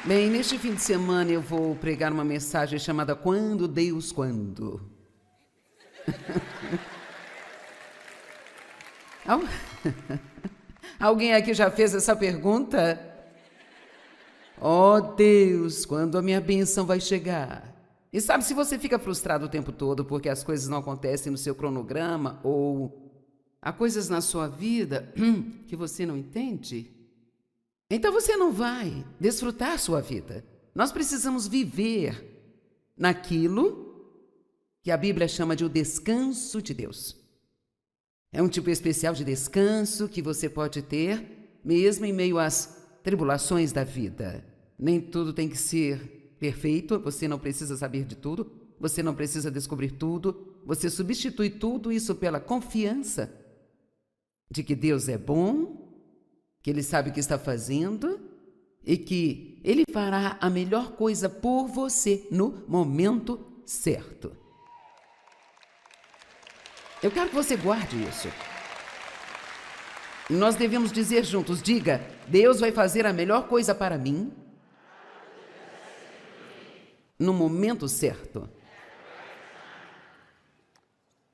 Bem, neste fim de semana eu vou pregar uma mensagem chamada Quando Deus Quando. Al- Alguém aqui já fez essa pergunta? Oh Deus, quando a minha bênção vai chegar? E sabe, se você fica frustrado o tempo todo porque as coisas não acontecem no seu cronograma ou há coisas na sua vida que você não entende, então você não vai desfrutar sua vida. Nós precisamos viver naquilo que a Bíblia chama de o descanso de Deus. É um tipo especial de descanso que você pode ter mesmo em meio às tribulações da vida. Nem tudo tem que ser perfeito, você não precisa saber de tudo, você não precisa descobrir tudo, você substitui tudo isso pela confiança de que Deus é bom, que Ele sabe o que está fazendo e que Ele fará a melhor coisa por você no momento certo. Eu quero que você guarde isso. Nós devemos dizer juntos, diga, Deus vai fazer a melhor coisa para mim no momento certo.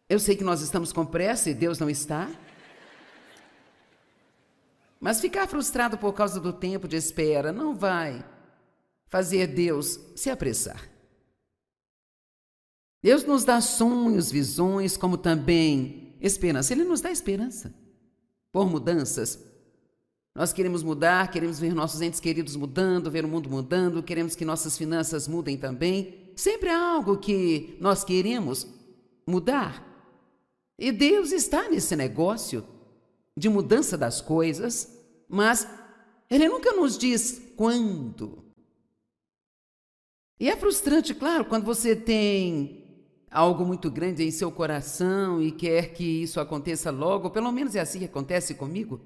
Eu sei que nós estamos com pressa e Deus não está. Mas ficar frustrado por causa do tempo de espera não vai fazer Deus se apressar. Deus nos dá sonhos, visões, como também esperança. Ele nos dá esperança por mudanças. Nós queremos mudar, queremos ver nossos entes queridos mudando, ver o mundo mudando, queremos que nossas finanças mudem também. Sempre há algo que nós queremos mudar. E Deus está nesse negócio de mudança das coisas, mas Ele nunca nos diz quando. E é frustrante, claro, quando você tem algo muito grande em seu coração e quer que isso aconteça logo, pelo menos é assim que acontece comigo.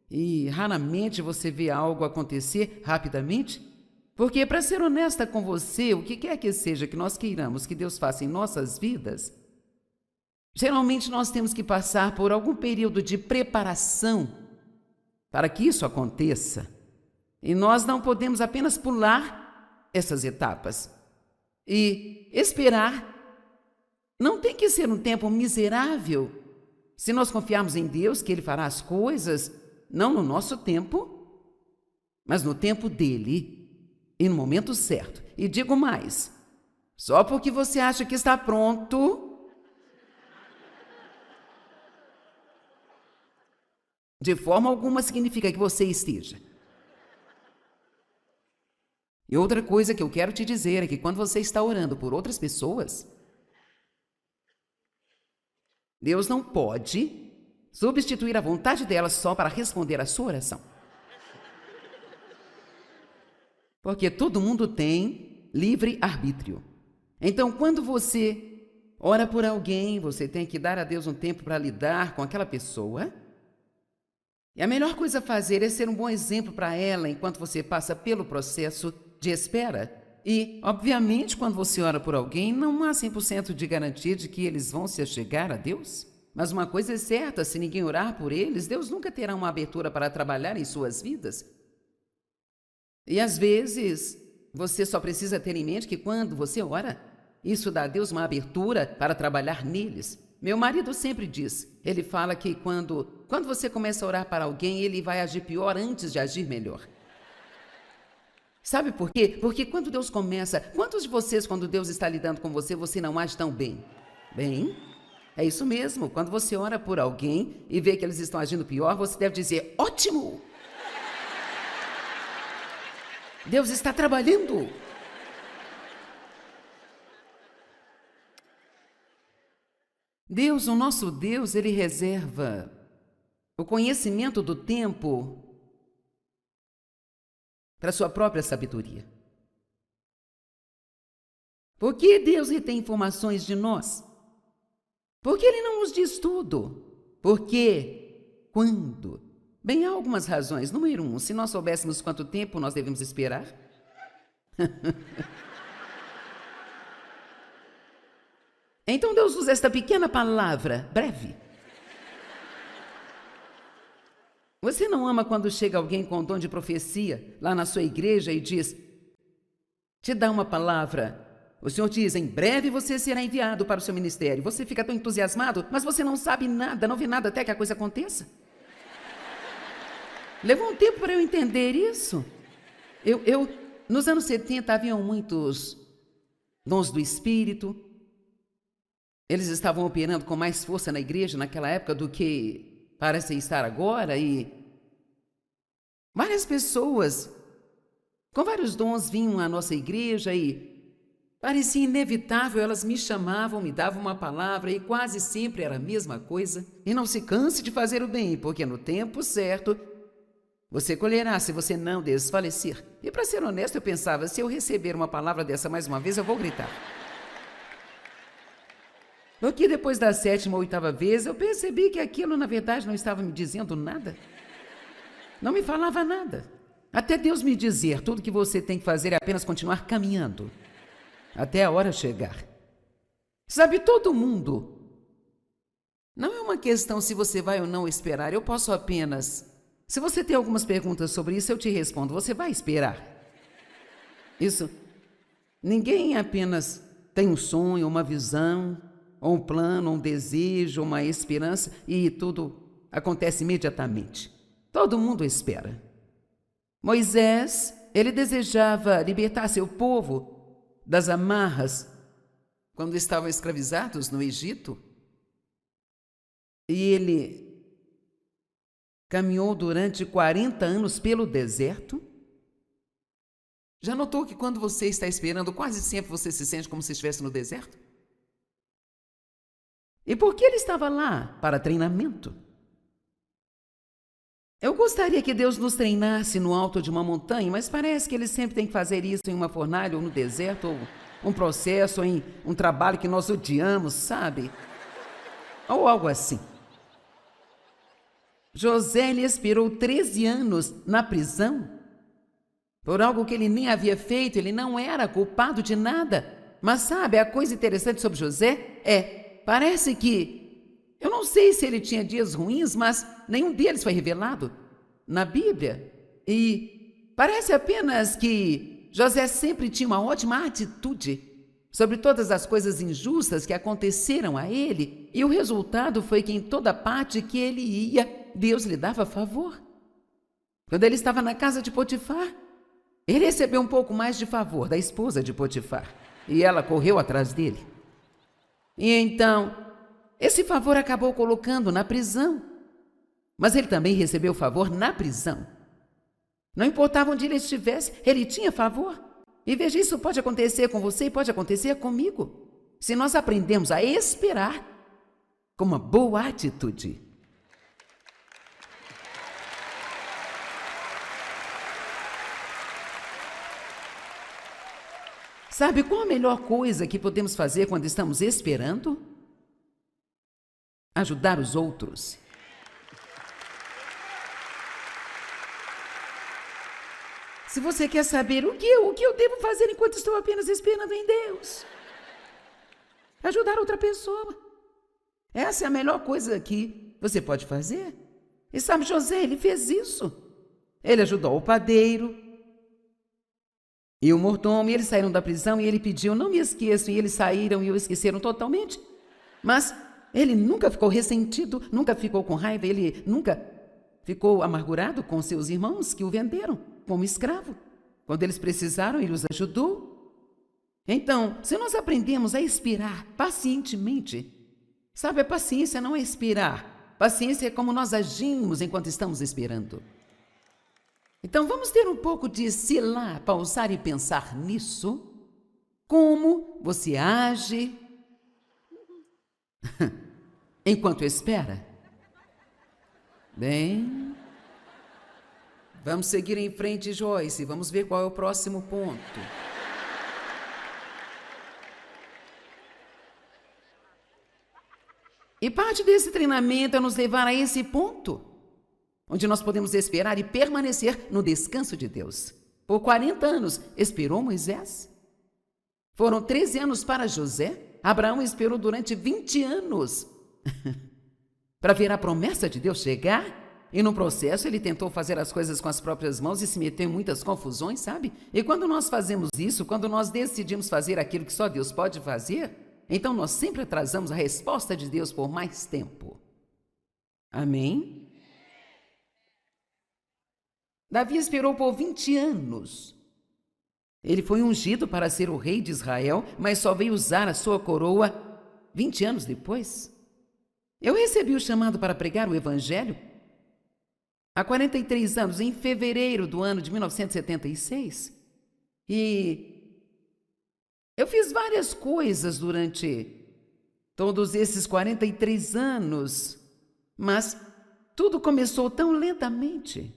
E raramente você vê algo acontecer rapidamente, porque, para ser honesta com você, o que quer que seja que nós queiramos que Deus faça em nossas vidas, geralmente nós temos que passar por algum período de preparação para que isso aconteça. E nós não podemos apenas pular essas etapas. E esperar não tem que ser um tempo miserável. Se nós confiarmos em Deus, que Ele fará as coisas, não no nosso tempo, mas no tempo dEle e no momento certo. E digo mais, só porque você acha que está pronto, de forma alguma significa que você esteja. E outra coisa que eu quero te dizer é que quando você está orando por outras pessoas, Deus não pode substituir a vontade delas só para responder à sua oração. Porque todo mundo tem livre arbítrio. Então, quando você ora por alguém, você tem que dar a Deus um tempo para lidar com aquela pessoa. E a melhor coisa a fazer é ser um bom exemplo para ela enquanto você passa pelo processo de espera. E, obviamente, quando você ora por alguém, não há 100% de garantia de que eles vão se achegar a Deus. Mas uma coisa é certa, se ninguém orar por eles, Deus nunca terá uma abertura para trabalhar em suas vidas. E, às vezes, você só precisa ter em mente que quando você ora, isso dá a Deus uma abertura para trabalhar neles. Meu marido sempre diz, ele fala que quando você começa a orar para alguém, ele vai agir pior antes de agir melhor. Sabe por quê? Porque quando Deus começa... Quantos de vocês, quando Deus está lidando com você, você não age tão bem? Bem, é isso mesmo. Quando você ora por alguém e vê que eles estão agindo pior, você deve dizer, ótimo! Deus está trabalhando! Deus, o nosso Deus, Ele reserva o conhecimento do tempo para sua própria sabedoria. Por que Deus retém informações de nós? Porque Ele não nos diz tudo. Por quê? Quando? Bem, há algumas razões. Número 1, se nós soubéssemos quanto tempo nós devemos esperar. Então Deus usa esta pequena palavra, breve. Você não ama quando chega alguém com dom de profecia lá na sua igreja e diz, te dá uma palavra. O Senhor diz, em breve você será enviado para o seu ministério. Você fica tão entusiasmado, mas você não sabe nada, não vê nada até que a coisa aconteça. Levou um tempo para eu entender isso. Nos anos 70, haviam muitos dons do Espírito. Eles estavam operando com mais força na igreja naquela época do que parece estar agora. E várias pessoas com vários dons vinham à nossa igreja e parecia inevitável, elas me chamavam, me davam uma palavra e quase sempre era a mesma coisa. E não se canse de fazer o bem, porque no tempo certo você colherá se você não desfalecer. E para ser honesto, eu pensava, se eu receber uma palavra dessa mais uma vez, eu vou gritar. Porque depois da 7ª ou 8ª vez, eu percebi que aquilo, na verdade, não estava me dizendo nada. Não me falava nada. Até Deus me dizer, tudo que você tem que fazer é apenas continuar caminhando, até a hora chegar. Sabe, todo mundo. Não é uma questão se você vai ou não esperar, eu posso apenas... Se você tem algumas perguntas sobre isso, eu te respondo, você vai esperar. Isso, ninguém apenas tem um sonho, uma visão, ou um plano, um desejo, uma esperança, e tudo acontece imediatamente. Todo mundo espera. Moisés, ele desejava libertar seu povo das amarras quando estavam escravizados no Egito. E ele caminhou durante 40 anos pelo deserto. Já notou que quando você está esperando, quase sempre você se sente como se estivesse no deserto? E por que ele estava lá? Para treinamento. Eu gostaria que Deus nos treinasse no alto de uma montanha, mas parece que Ele sempre tem que fazer isso em uma fornalha ou no deserto, ou um processo, ou em um trabalho que nós odiamos, sabe? Ou algo assim. José, ele esperou 13 anos na prisão por algo que ele nem havia feito, ele não era culpado de nada. Mas sabe, a coisa interessante sobre José parece que eu não sei se ele tinha dias ruins, mas nenhum deles foi revelado na Bíblia. E parece apenas que José sempre tinha uma ótima atitude sobre todas as coisas injustas que aconteceram a ele. E o resultado foi que em toda parte que ele ia, Deus lhe dava favor. Quando ele estava na casa de Potifar, ele recebeu um pouco mais de favor da esposa de Potifar. E ela correu atrás dele. E então... esse favor acabou colocando na prisão, mas ele também recebeu favor na prisão. Não importava onde ele estivesse, ele tinha favor. E veja, isso pode acontecer com você e pode acontecer comigo, se nós aprendemos a esperar com uma boa atitude. Sabe qual a melhor coisa que podemos fazer quando estamos esperando? Ajudar os outros. Se você quer saber o que eu devo fazer enquanto estou apenas esperando em Deus, ajudar outra pessoa. Essa é a melhor coisa que você pode fazer. E sabe, José, ele fez isso. Ele ajudou o padeiro e o mordomo, e eles saíram da prisão e ele pediu, não me esqueçam, e eles saíram e o esqueceram totalmente. Mas ele nunca ficou ressentido, nunca ficou com raiva, ele nunca ficou amargurado com seus irmãos que o venderam como escravo. Quando eles precisaram, ele os ajudou. Então, se nós aprendemos a esperar pacientemente, sabe, a paciência não é esperar. Paciência é como nós agimos enquanto estamos esperando. Então, vamos ter um pouco de se lá, pausar e pensar nisso. Como você age enquanto espera? Bem, vamos seguir em frente, Joyce. Vamos ver qual é o próximo ponto. E parte desse treinamento é nos levar a esse ponto, onde nós podemos esperar e permanecer no descanso de Deus. Por 40 anos esperou Moisés. Foram 13 anos para José. Abraão esperou durante 20 anos para ver a promessa de Deus chegar. E no processo ele tentou fazer as coisas com as próprias mãos e se meteu em muitas confusões, sabe? E quando nós fazemos isso, quando nós decidimos fazer aquilo que só Deus pode fazer, então nós sempre atrasamos a resposta de Deus por mais tempo. Amém? Davi esperou por 20 anos. Ele foi ungido para ser o rei de Israel, mas só veio usar a sua coroa 20 anos depois. Eu recebi o chamado para pregar o evangelho há 43 anos, em fevereiro do ano de 1976. E eu fiz várias coisas durante todos esses 43 anos, mas tudo começou tão lentamente.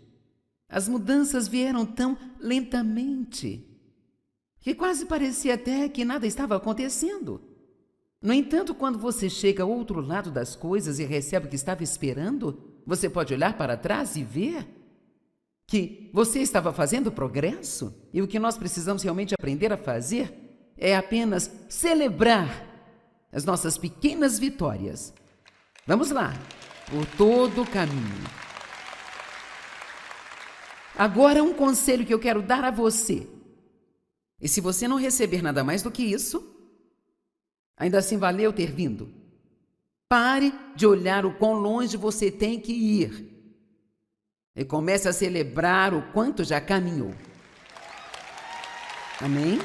As mudanças vieram tão lentamente que quase parecia até que nada estava acontecendo. No entanto, quando você chega ao outro lado das coisas e recebe o que estava esperando, você pode olhar para trás e ver que você estava fazendo progresso, e o que nós precisamos realmente aprender a fazer é apenas celebrar as nossas pequenas vitórias. Vamos lá, por todo o caminho. Agora, um conselho que eu quero dar a você. E se você não receber nada mais do que isso, ainda assim valeu ter vindo. Pare de olhar o quão longe você tem que ir e comece a celebrar o quanto já caminhou. Amém?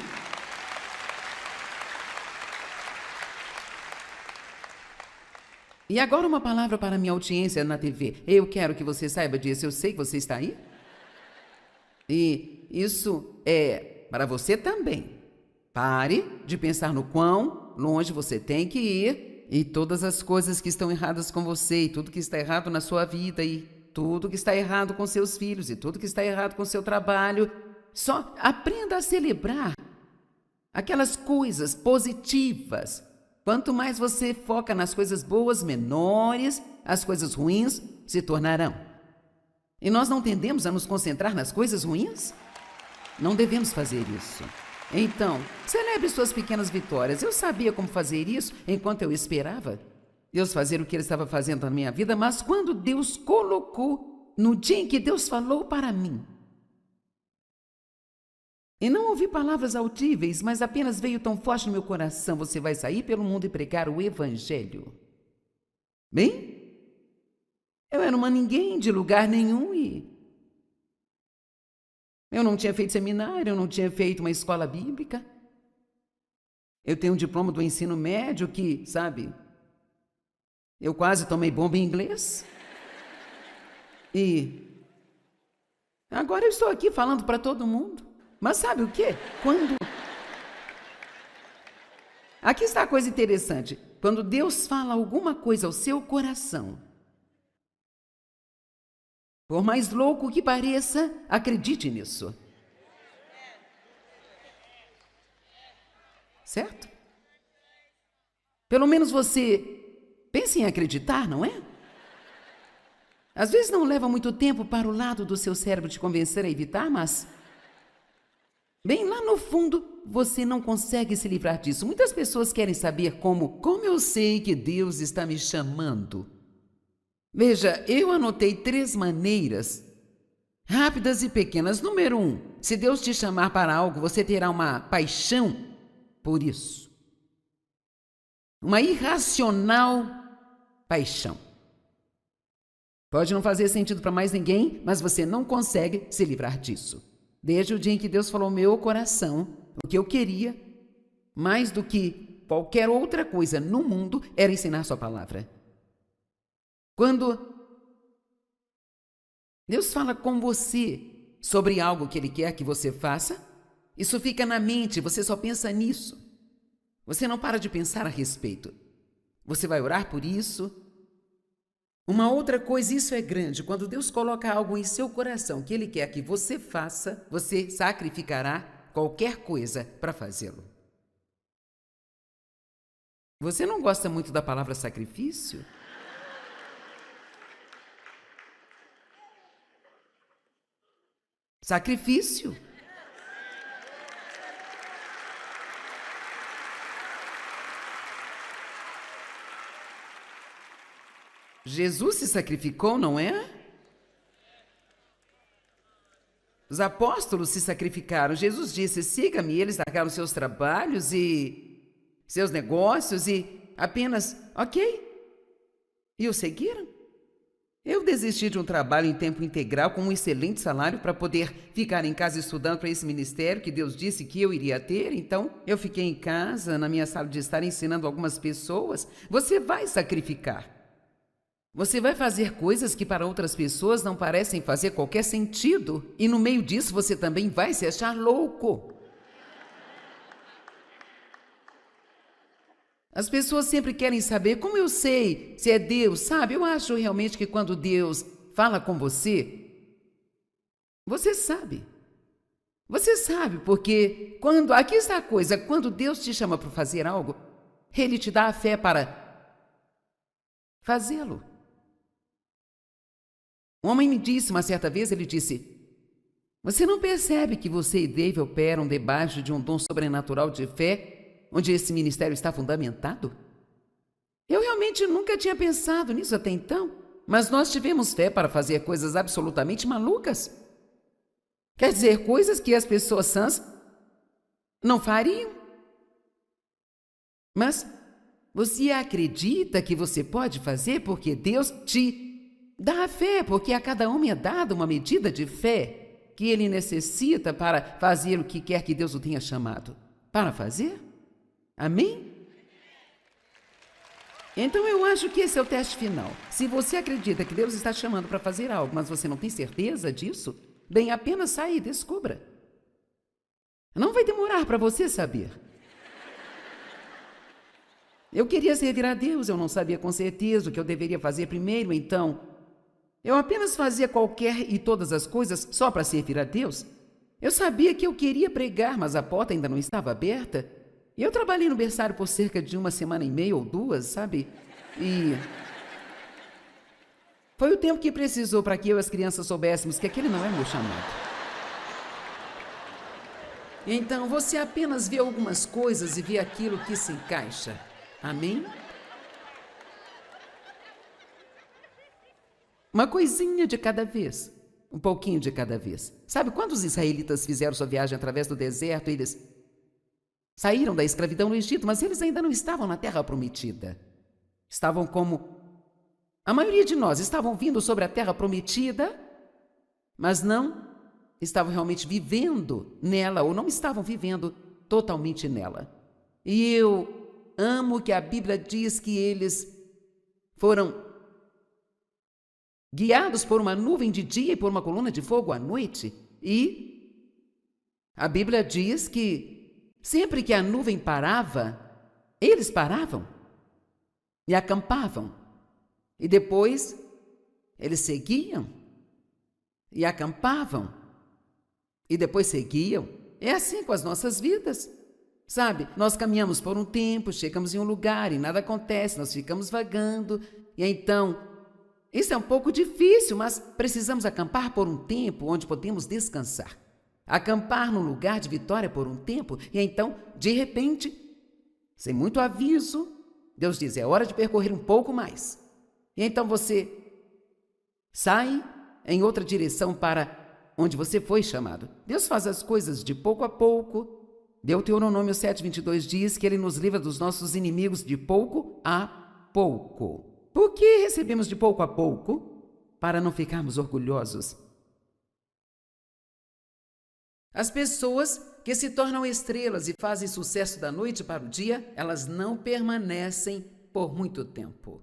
E agora uma palavra para minha audiência na TV. Eu quero que você saiba disso. Eu sei que você está aí. E isso é para você também. Pare de pensar no quão longe você tem que ir e todas as coisas que estão erradas com você, e tudo que está errado na sua vida, e tudo que está errado com seus filhos, e tudo que está errado com seu trabalho. Só aprenda a celebrar aquelas coisas positivas. Quanto mais você foca nas coisas boas, menores as coisas ruins se tornarão. E nós não tendemos a nos concentrar nas coisas ruins? Não devemos fazer isso. Então, celebre suas pequenas vitórias. Eu sabia como fazer isso enquanto eu esperava Deus fazer o que Ele estava fazendo na minha vida, mas quando Deus colocou, no dia em que Deus falou para mim, e não ouvi palavras audíveis, mas apenas veio tão forte no meu coração: você vai sair pelo mundo e pregar o evangelho. Bem, eu era uma ninguém de lugar nenhum e eu não tinha feito seminário, eu não tinha feito uma escola bíblica. Eu tenho um diploma do ensino médio que, sabe, eu quase tomei bomba em inglês. E agora eu estou aqui falando para todo mundo. Mas sabe o quê? Aqui está a coisa interessante. Quando Deus fala alguma coisa ao seu coração, por mais louco que pareça, acredite nisso. Certo? Pelo menos você pense em acreditar, não é? Às vezes não leva muito tempo para o lado do seu cérebro te convencer a evitar, mas bem lá no fundo você não consegue se livrar disso. Muitas pessoas querem saber como eu sei que Deus está me chamando. Veja, eu anotei 3 maneiras rápidas e pequenas. Número 1, se Deus te chamar para algo, você terá uma paixão por isso. Uma irracional paixão. Pode não fazer sentido para mais ninguém, mas você não consegue se livrar disso. Desde o dia em que Deus falou ao meu coração, o que eu queria, mais do que qualquer outra coisa no mundo, era ensinar sua palavra. Quando Deus fala com você sobre algo que Ele quer que você faça, isso fica na mente, você só pensa nisso. Você não para de pensar a respeito. Você vai orar por isso. Uma outra coisa, isso é grande, quando Deus coloca algo em seu coração que Ele quer que você faça, você sacrificará qualquer coisa para fazê-lo. Você não gosta muito da palavra sacrifício? Sacrifício. Jesus se sacrificou, não é? Os apóstolos se sacrificaram. Jesus disse: siga-me. Eles largaram seus trabalhos e seus negócios e apenas, ok? E o seguiram. Eu desisti de um trabalho em tempo integral com um excelente salário para poder ficar em casa estudando para esse ministério que Deus disse que eu iria ter. Então, eu fiquei em casa, na minha sala de estar, ensinando algumas pessoas. Você vai sacrificar. Você vai fazer coisas que para outras pessoas não parecem fazer qualquer sentido. E no meio disso, você também vai se achar louco. As pessoas sempre querem saber como eu sei se é Deus, sabe? Eu acho realmente que quando Deus fala com você, você sabe. Você sabe, porque aqui está a coisa, quando Deus te chama para fazer algo, Ele te dá a fé para fazê-lo. Um homem me disse uma certa vez, ele disse: você não percebe que você e Dave operam debaixo de um dom sobrenatural de fé, onde esse ministério está fundamentado? Eu realmente nunca tinha pensado nisso até então, mas nós tivemos fé para fazer coisas absolutamente malucas. Quer dizer, coisas que as pessoas sãs não fariam. Mas você acredita que você pode fazer porque Deus te dá a fé, porque a cada homem é dada uma medida de fé que ele necessita para fazer o que quer que Deus o tenha chamado para fazer? Amém? Então eu acho que esse é o teste final. Se você acredita que Deus está chamando para fazer algo, mas você não tem certeza disso, bem, apenas saia e descubra. Não vai demorar para você saber. Eu queria servir a Deus, eu não sabia com certeza o que eu deveria fazer primeiro, então eu apenas fazia qualquer e todas as coisas só para servir a Deus. Eu sabia que eu queria pregar, mas a porta ainda não estava aberta. E eu trabalhei no berçário por cerca de 1 semana e meia ou 2, sabe? E foi o tempo que precisou para que eu e as crianças soubéssemos que aquele não é meu chamado. Então, você apenas vê algumas coisas e vê aquilo que se encaixa. Amém? Uma coisinha de cada vez. Um pouquinho de cada vez. Sabe, quando os israelitas fizeram sua viagem através do deserto, eles saíram da escravidão no Egito, mas eles ainda não estavam na terra prometida. Estavam como a maioria de nós, estavam vindo sobre a terra prometida, mas não estavam realmente vivendo nela, ou não estavam vivendo totalmente nela. E eu amo que a Bíblia diz que eles foram guiados por uma nuvem de dia e por uma coluna de fogo à noite. E a Bíblia diz que sempre que a nuvem parava, eles paravam e acampavam. E depois eles seguiam e acampavam. E depois seguiam. É assim com as nossas vidas. Sabe, nós caminhamos por um tempo, chegamos em um lugar e nada acontece, nós ficamos vagando. E então, isso é um pouco difícil, mas precisamos acampar por um tempo onde podemos descansar. Acampar num lugar de vitória por um tempo, e então, de repente, sem muito aviso, Deus diz: é hora de percorrer um pouco mais. E então você sai em outra direção para onde você foi chamado. Deus faz as coisas de pouco a pouco. Deuteronômio 7:22 diz que Ele nos livra dos nossos inimigos de pouco a pouco. Por que recebemos de pouco a pouco? Para não ficarmos orgulhosos. As pessoas que se tornam estrelas e fazem sucesso da noite para o dia, elas não permanecem por muito tempo.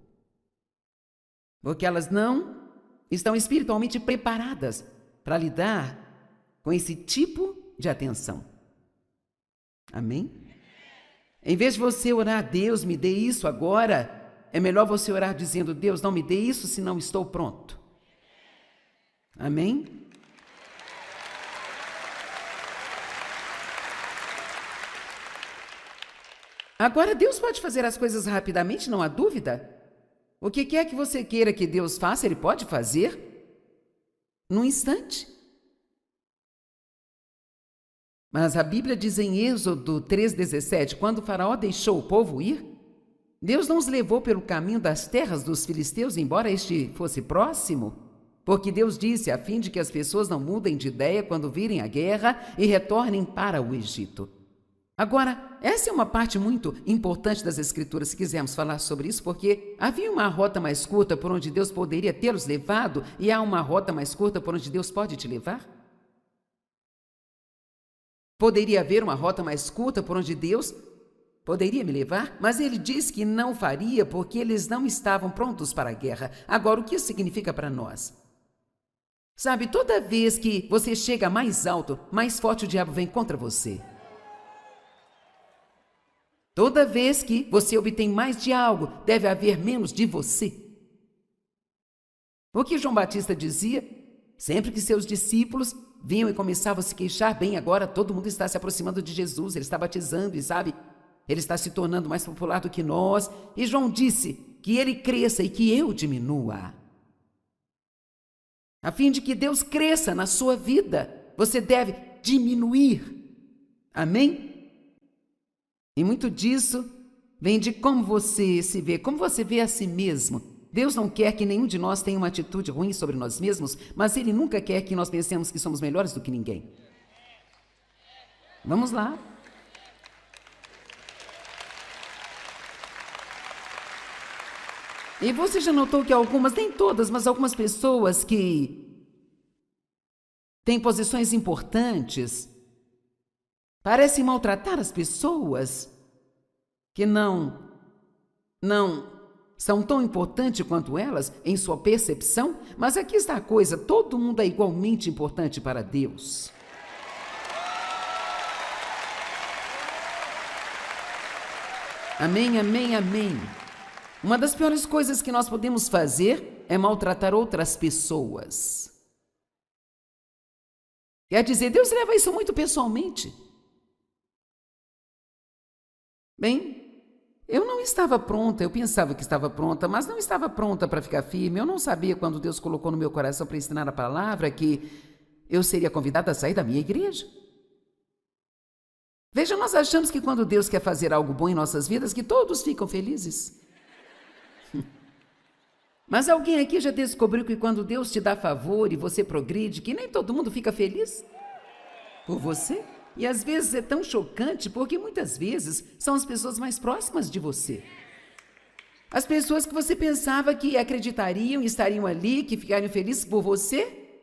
Porque elas não estão espiritualmente preparadas para lidar com esse tipo de atenção. Amém? Em vez de você orar: Deus, me dê isso agora, é melhor você orar dizendo: Deus, não me dê isso se não estou pronto. Amém? Agora, Deus pode fazer as coisas rapidamente, não há dúvida. O que quer que você queira que Deus faça, Ele pode fazer num instante. Mas a Bíblia diz em Êxodo 3,17, quando o faraó deixou o povo ir, Deus não os levou pelo caminho das terras dos filisteus, embora este fosse próximo, Porque Deus disse a fim de que as pessoas não mudem de ideia quando virem a guerra e retornem para o Egito. Agora, essa é uma parte muito importante das Escrituras, se quisermos falar sobre isso, porque havia uma rota mais curta por onde Deus poderia tê-los levado e há uma rota mais curta por onde Deus pode te levar? Poderia haver uma rota mais curta por onde Deus poderia me levar, mas ele disse que não faria porque eles não estavam prontos para a guerra. Agora, o que isso significa para nós? Sabe, toda vez que você chega mais alto, mais forte o diabo vem contra você. Toda vez que você obtém mais de algo, deve haver menos de você. O que João Batista dizia? Sempre que seus discípulos vinham e começavam a se queixar, bem, agora todo mundo está se aproximando de Jesus, ele está batizando e sabe, ele está se tornando mais popular do que nós. E João disse que ele cresça e que eu diminua. A fim de que Deus cresça na sua vida, você deve diminuir. Amém? E muito disso vem de como você se vê, como você vê a si mesmo. Deus não quer que nenhum de nós tenha uma atitude ruim sobre nós mesmos, mas Ele nunca quer que nós pensemos que somos melhores do que ninguém. Vamos lá. E você já notou que algumas, nem todas, mas algumas pessoas que têm posições importantes parecem maltratar as pessoas que não são tão importantes quanto elas em sua percepção, mas aqui está a coisa, todo mundo é igualmente importante para Deus. Amém, amém, amém. Uma das piores coisas que nós podemos fazer é maltratar outras pessoas. Quer dizer, Deus leva isso muito pessoalmente. Bem, eu não estava pronta, eu pensava que estava pronta, mas não estava pronta para ficar firme. Eu não sabia quando Deus colocou no meu coração para ensinar a palavra que eu seria convidada a sair da minha igreja. Veja, nós achamos que quando Deus quer fazer algo bom em nossas vidas, que todos ficam felizes. Mas alguém aqui já descobriu que quando Deus te dá favor e você progride, que nem todo mundo fica feliz por você? E às vezes é tão chocante, porque muitas vezes são as pessoas mais próximas de você. As pessoas que você pensava que acreditariam e estariam ali, que ficariam felizes por você.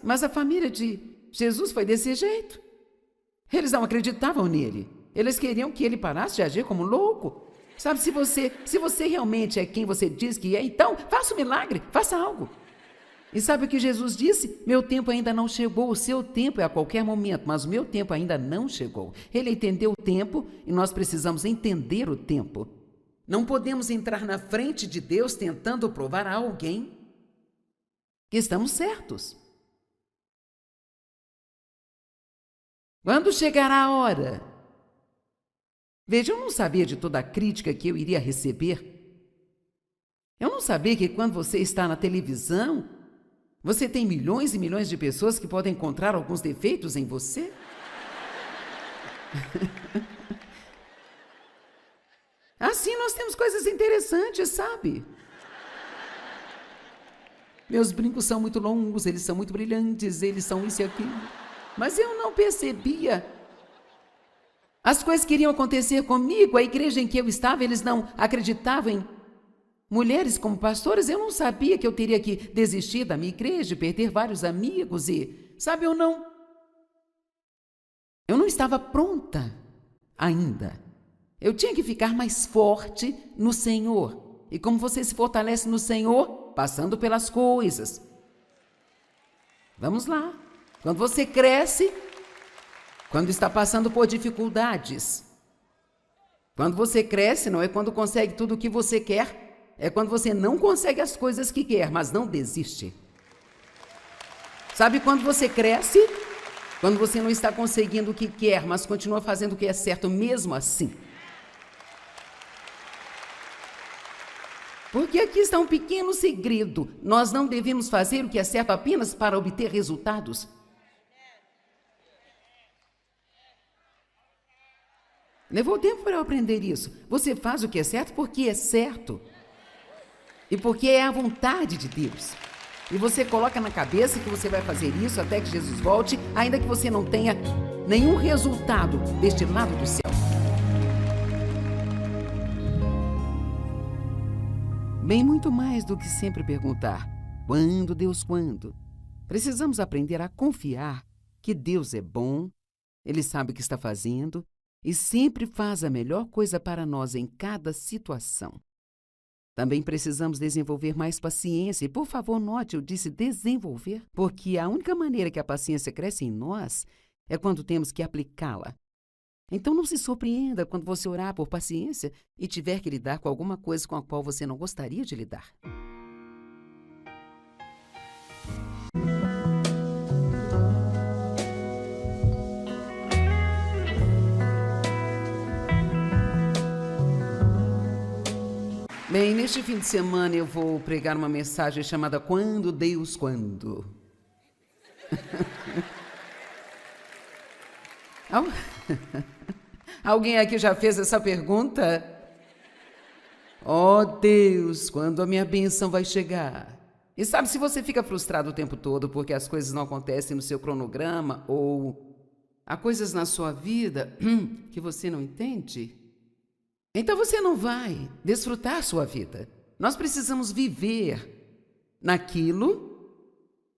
Mas a família de Jesus foi desse jeito. Eles não acreditavam nele. Eles queriam que ele parasse de agir como louco. Sabe, se você realmente é quem você diz que é, então faça um milagre, faça algo. E sabe o que Jesus disse? Meu tempo ainda não chegou, o seu tempo é a qualquer momento, mas o meu tempo ainda não chegou. Ele entendeu o tempo e nós precisamos entender o tempo. Não podemos entrar na frente de Deus tentando provar a alguém que estamos certos. Quando chegará a hora? Veja, eu não sabia de toda a crítica que eu iria receber. Eu não sabia que quando você está na televisão, você tem milhões e milhões de pessoas que podem encontrar alguns defeitos em você. Assim nós temos coisas interessantes, sabe? Meus brincos são muito longos, eles são muito brilhantes, eles são isso e aquilo. Mas eu não percebia. As coisas que iriam acontecer comigo, a igreja em que eu estava, eles não acreditavam em mulheres como pastoras. Eu não sabia que eu teria que desistir da minha igreja, perder vários amigos e, sabe, eu não estava pronta ainda. Eu tinha que ficar mais forte no Senhor. E como você se fortalece no Senhor? Passando pelas coisas. Vamos lá. Quando você cresce, quando está passando por dificuldades. Quando você cresce, não é quando consegue tudo o que você quer, é quando você não consegue as coisas que quer, mas não desiste. Sabe quando você cresce? Quando você não está conseguindo o que quer, mas continua fazendo o que é certo mesmo assim. Porque aqui está um pequeno segredo. Nós não devemos fazer o que é certo apenas para obter resultados. Levou tempo para eu aprender isso. Você faz o que é certo porque é certo. E porque é a vontade de Deus. E você coloca na cabeça que você vai fazer isso até que Jesus volte, ainda que você não tenha nenhum resultado deste lado do céu. Bem, muito mais do que sempre perguntar: quando, Deus, quando? Precisamos aprender a confiar que Deus é bom, Ele sabe o que está fazendo e sempre faz a melhor coisa para nós em cada situação. Também precisamos desenvolver mais paciência. E, por favor, note, eu disse desenvolver, porque a única maneira que a paciência cresce em nós é quando temos que aplicá-la. Então, não se surpreenda quando você orar por paciência e tiver que lidar com alguma coisa com a qual você não gostaria de lidar. Bem, neste fim de semana eu vou pregar uma mensagem chamada Quando, Deus, Quando? Alguém aqui já fez essa pergunta? Oh, Deus, quando a minha bênção vai chegar? E sabe, se você fica frustrado o tempo todo porque as coisas não acontecem no seu cronograma ou há coisas na sua vida que você não entende, então você não vai desfrutar sua vida. Nós precisamos viver naquilo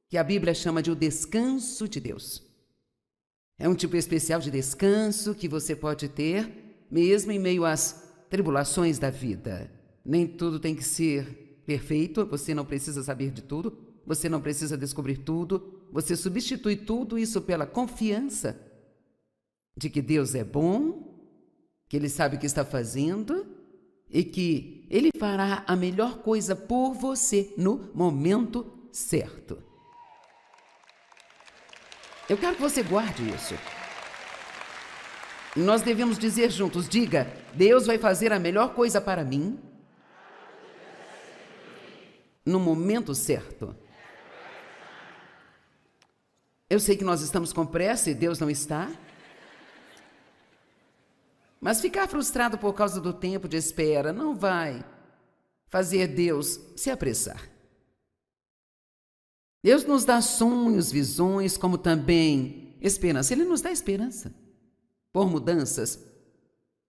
que a Bíblia chama de o descanso de Deus. É um tipo especial de descanso que você pode ter mesmo em meio às tribulações da vida. Nem tudo tem que ser perfeito, você não precisa saber de tudo, você não precisa descobrir tudo, você substitui tudo isso pela confiança de que Deus é bom, que Ele sabe o que está fazendo e que Ele fará a melhor coisa por você no momento certo. Eu quero que você guarde isso. Nós devemos dizer juntos, diga: Deus vai fazer a melhor coisa para mim no momento certo. Eu sei que nós estamos com pressa e Deus não está. Mas ficar frustrado por causa do tempo de espera não vai fazer Deus se apressar. Deus nos dá sonhos, visões, como também esperança. Ele nos dá esperança por mudanças.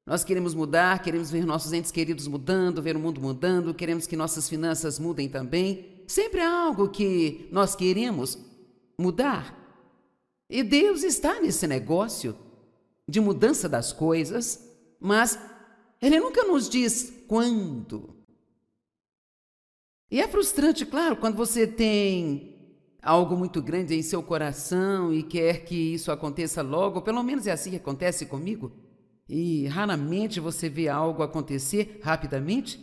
Nós queremos mudar, queremos ver nossos entes queridos mudando, ver o mundo mudando, queremos que nossas finanças mudem também. Sempre há algo que nós queremos mudar. E Deus está nesse negócio de mudança das coisas, mas Ele nunca nos diz quando. E é frustrante, claro, quando você tem algo muito grande em seu coração e quer que isso aconteça logo, pelo menos é assim que acontece comigo, e raramente você vê algo acontecer rapidamente,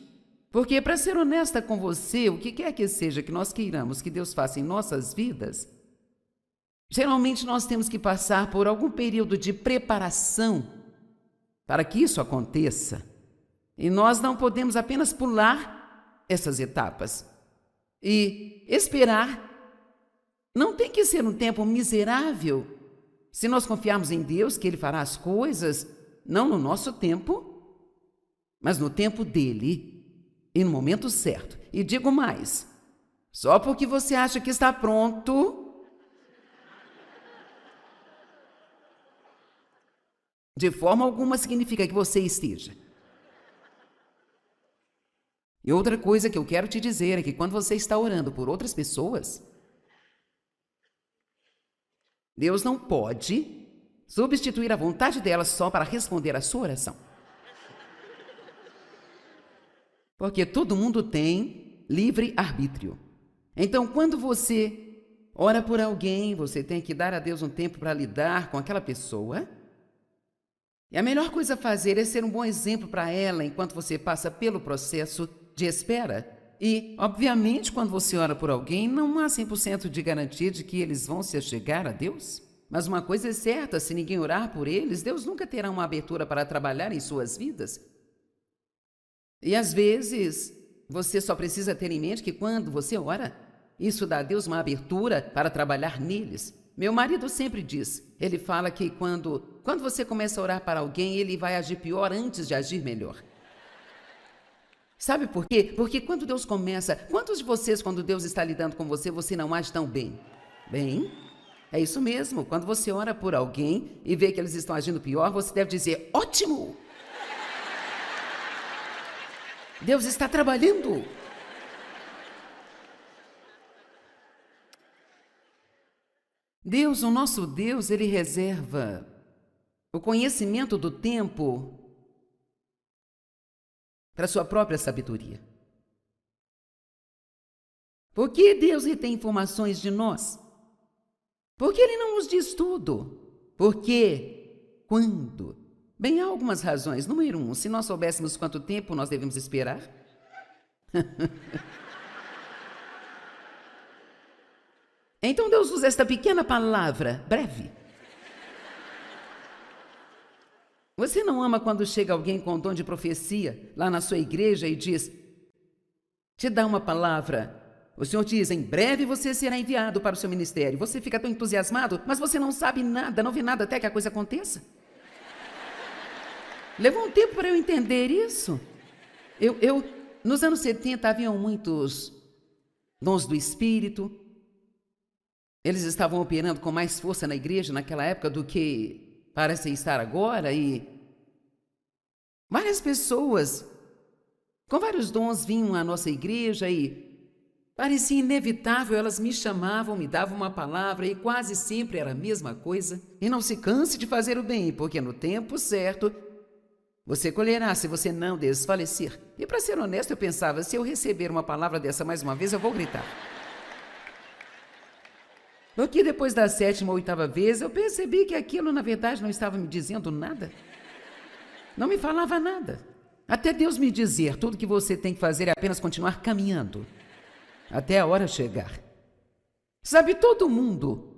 porque, para ser honesta com você, o que quer que seja que nós queiramos que Deus faça em nossas vidas, geralmente nós temos que passar por algum período de preparação para que isso aconteça. E nós não podemos apenas pular essas etapas. E esperar não tem que ser um tempo miserável. Se nós confiarmos em Deus, que Ele fará as coisas, não no nosso tempo, mas no tempo dEle e no momento certo. E digo mais, só porque você acha que está pronto, de forma alguma significa que você esteja. E outra coisa que eu quero te dizer é que quando você está orando por outras pessoas, Deus não pode substituir a vontade delas só para responder à sua oração. Porque todo mundo tem livre arbítrio. Então, quando você ora por alguém, você tem que dar a Deus um tempo para lidar com aquela pessoa. E a melhor coisa a fazer é ser um bom exemplo para ela enquanto você passa pelo processo de espera. E, obviamente, quando você ora por alguém, não há 100% de garantia de que eles vão se achegar a Deus. Mas uma coisa é certa, se ninguém orar por eles, Deus nunca terá uma abertura para trabalhar em suas vidas. E, às vezes, você só precisa ter em mente que quando você ora, isso dá a Deus uma abertura para trabalhar neles. Meu marido sempre diz, ele fala que quando você começa a orar para alguém, ele vai agir pior antes de agir melhor. Sabe por quê? Porque quando Deus começa... Quantos de vocês, quando Deus está lidando com você, você não age tão bem? Bem, é isso mesmo. Quando você ora por alguém e vê que eles estão agindo pior, você deve dizer, ótimo! Deus está trabalhando. Deus, o nosso Deus, ele reserva o conhecimento do tempo para sua própria sabedoria. Por que Deus retém informações de nós? Porque ele não nos diz tudo. Por quê? Quando? Bem, há algumas razões. Número 1, se nós soubéssemos quanto tempo nós devemos esperar. Então Deus usa esta pequena palavra, breve. Você não ama quando chega alguém com dom de profecia lá na sua igreja e diz, te dá uma palavra. O Senhor diz, em breve você será enviado para o seu ministério. Você fica tão entusiasmado, mas você não sabe nada, não vê nada até que a coisa aconteça. Levou um tempo para eu entender isso. Nos anos 70 haviam muitos dons do Espírito. Eles estavam operando com mais força na igreja naquela época do que parece estar agora, e várias pessoas com vários dons vinham à nossa igreja e parecia inevitável, elas me chamavam, me davam uma palavra e quase sempre era a mesma coisa. E não se canse de fazer o bem, porque no tempo certo você colherá se você não desfalecer. E para ser honesto, eu pensava, se eu receber uma palavra dessa mais uma vez, eu vou gritar. Porque depois da 7ª ou 8ª vez, eu percebi que aquilo, na verdade, não estava me dizendo nada. Não me falava nada. Até Deus me dizer, tudo que você tem que fazer é apenas continuar caminhando, até a hora chegar. Sabe, todo mundo.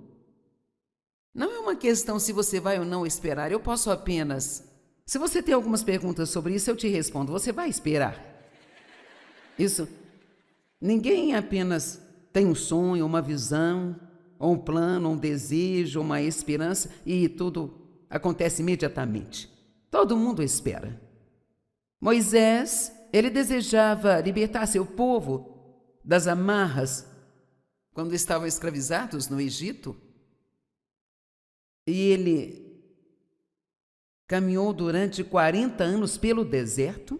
Não é uma questão se você vai ou não esperar, eu posso apenas... Se você tem algumas perguntas sobre isso, eu te respondo, você vai esperar. Isso. Ninguém apenas tem um sonho, uma visão... ou um plano, um desejo, uma esperança, e tudo acontece imediatamente. Todo mundo espera. Moisés, ele desejava libertar seu povo das amarras quando estavam escravizados no Egito. E ele caminhou durante 40 anos pelo deserto.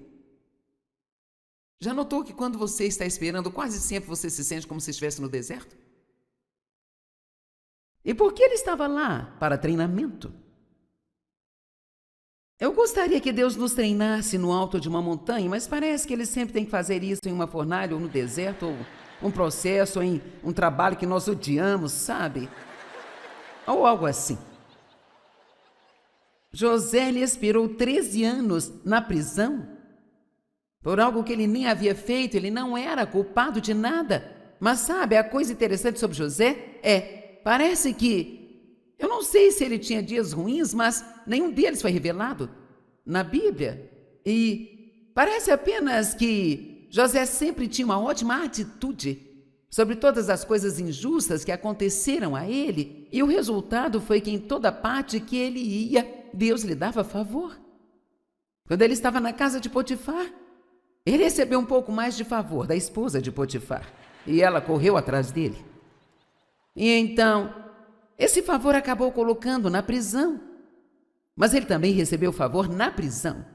Já notou que quando você está esperando, quase sempre você se sente como se estivesse no deserto? E por que ele estava lá? Para treinamento. Eu gostaria que Deus nos treinasse no alto de uma montanha, mas parece que ele sempre tem que fazer isso em uma fornalha ou no deserto, ou um processo, ou em um trabalho que nós odiamos, sabe? Ou algo assim. José, ele esperou 13 anos na prisão por algo que ele nem havia feito, ele não era culpado de nada. Mas sabe, a coisa interessante sobre José parece que, eu não sei se ele tinha dias ruins, mas nenhum deles foi revelado na Bíblia. E parece apenas que José sempre tinha uma ótima atitude sobre todas as coisas injustas que aconteceram a ele. E o resultado foi que em toda parte que ele ia, Deus lhe dava favor. Quando ele estava na casa de Potifar, ele recebeu um pouco mais de favor da esposa de Potifar. E ela correu atrás dele. E então, esse favor acabou colocando na prisão. Mas ele também recebeu favor na prisão.